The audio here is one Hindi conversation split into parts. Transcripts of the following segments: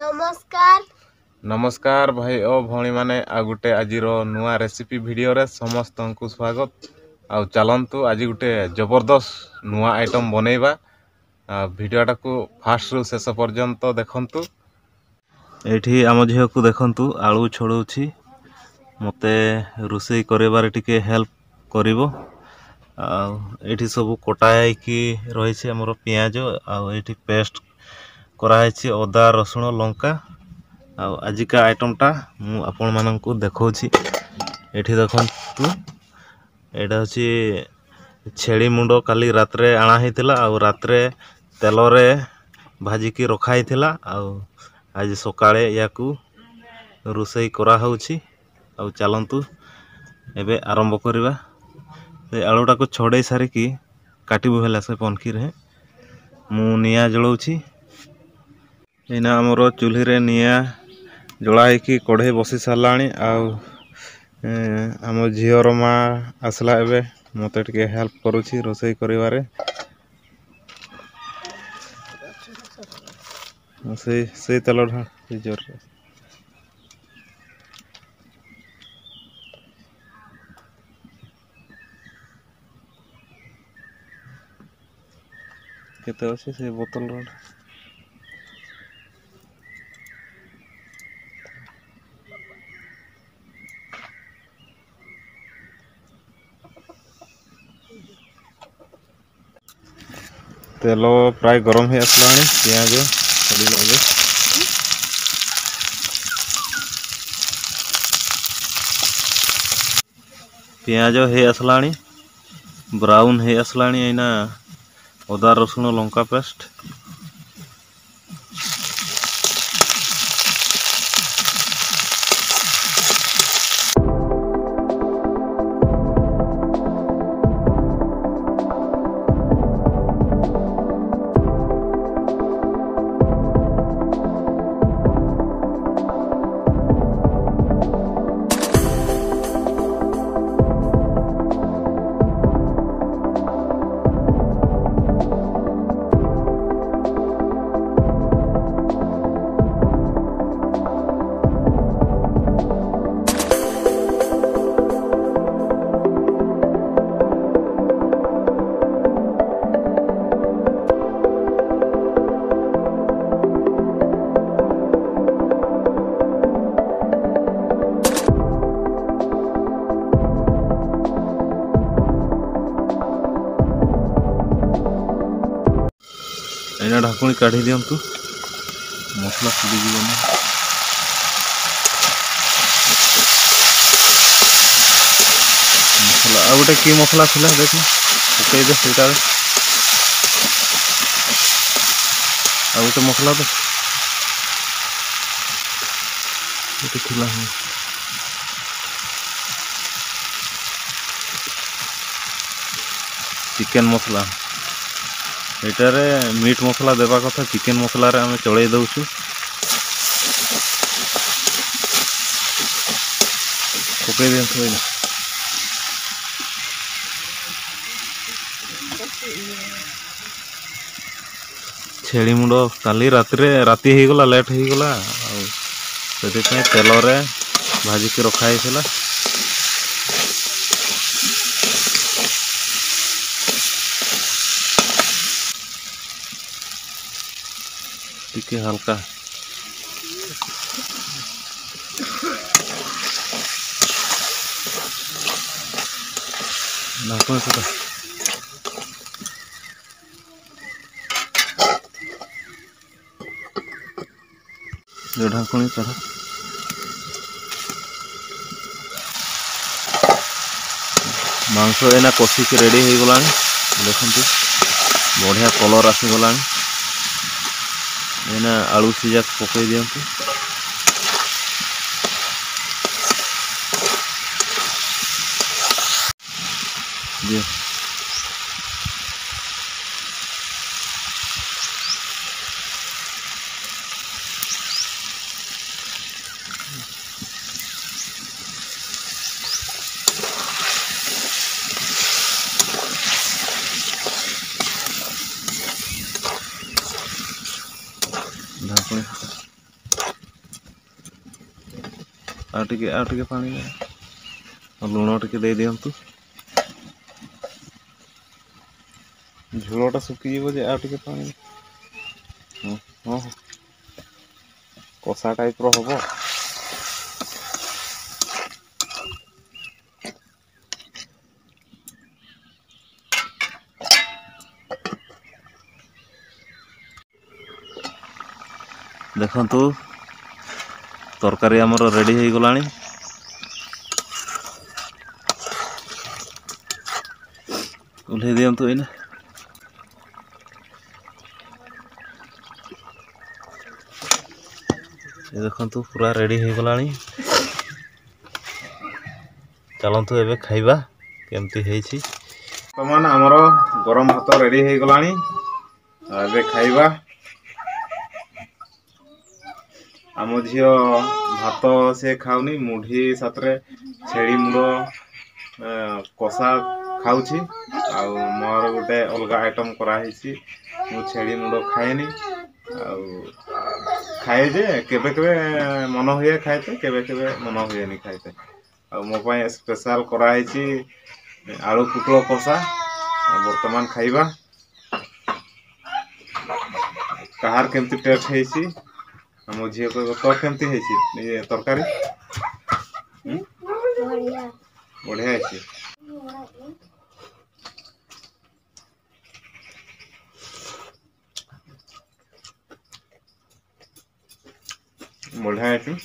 नमस्कार नमस्कार भाई ओ भौणी माने आ गुटे आजिर नुआ रेसिपी वीडियो रे समस्त को स्वागत। आ चलंतु आज गुटे जबरदस्त नुआ आइटम बनैबा। वीडियोटा को फास्ट रु शेष पर्यंत देखंतु। एठी आम झियो को देखंतु आलू छोड़ौछि मते रोषेई करेबार टिके हेल्प करिवो। एठी सब कटाई की रही छे हमर पियाज आ एठी पेस्ट कराई अदा रसुण लंका। आजिका आइटमटा मु आपण माननकु देखौछि। एठी देखंतु एटा होछि छेड़ी मुंडो काली रात्रे आना हेतिला आ रात्रे तेलरे भाजिकी रखा हेतिला आ आज सकाळे याकू रोषेई करा होछि। आ चलंतु एबे आरंभ करिबा। ए आलूटा को छोड़े सारी की काटिबो हेला से पनखी रे मु निया जळौछि। एना हमरो चुल्ही रे निया जळाई की कढ़े बसी सारलाणी। आम झीवर माँ आसला एबे मते टिके हेल्प करुछि रोषेई करिवारे। से तेल ढाल जोर केते अछि से बोतल रो तेल प्राय गरम हो आसलाणी। पियाज पड़े पियाज हो आसलाणी ब्राउन हो आसलाणी। एना अदा रसुण लंका पेस्ट एना ढाकुणी काढ़ी दियंतु मसला सिद्धि जीवन मसला आ गोटे की मसला थिला देख पकई दे सेटा आ गोटे मसला तो थिला चिकेन मसला एटारे मीट मसला देवा कथा चिकेन मसला रे आमे चढ़ाई दउछु। पकई दियंतु छेड़ी मुंड काली राति हो गला लेट हो गला से तेल रे भाजिकी रखा हेतिला। टिके हल्का ढाकुणी सेटा ढाकुणी चढ़ा मांस एना कषिक रेडी हो गला। देखंतु बढ़िया कलर आसी गला। एना आलू सीजा पकई दियंतु। ढाकुणी आउ टिके पानी लुण टिके दे दियंतु झोलटा सुखी जीव जे आउ टिके पानी हाँ कषा टाइप रो हबो देखंतु तरकारी आमर रेडी हो गलानी उल्हे दियंतु एने देखंतु पूरा रेडी हो गलानी चलंतु एबे खाइबा केमती हेछि तमान आमर गरम भात रेडी हो गलानी एबे खाइबा आम झील भात से खाऊनी मुढ़ी साथरे छेड़ी मुंड कषा खाऊची मोर गोटे अलग आइटम कराही मु छेड़ी मुंड खाएनी खाए जे केबे केबे मन हुए खाइते केबे केबे मन हुए खाइते मो पाई स्पेशल कराही आलू पुटल कषा बर्तमान खाइबा कहार केमती टेस्ट हेसी मो झील को तो केमती हेसी तरकारी बढ़िया हेसी बढ़िया हेसी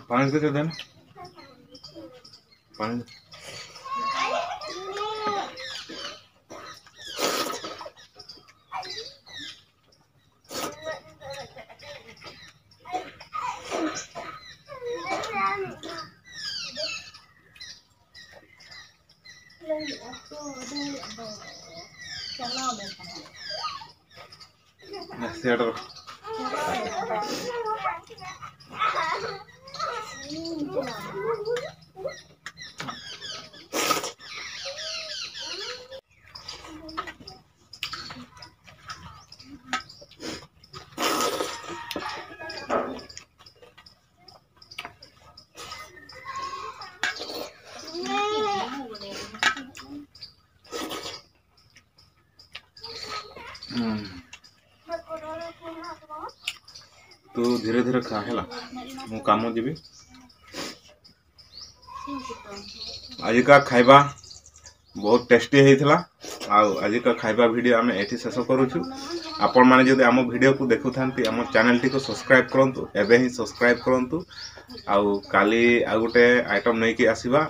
पानी के देना पानी सेडर तू धीरे धीरे खा है मु काम जीवी आज का खाइबा बहुत टेस्टी होता आज का खाइबा वीडियो आम ये शेष करुचु आपण मैंने जब आम वीडियो को देखु था आम चैनल टी को सब्सक्राइब करूँ एवं ही सब्सक्राइब करूँ आउ काली आ गोटे आइटम नहीं कि आसवा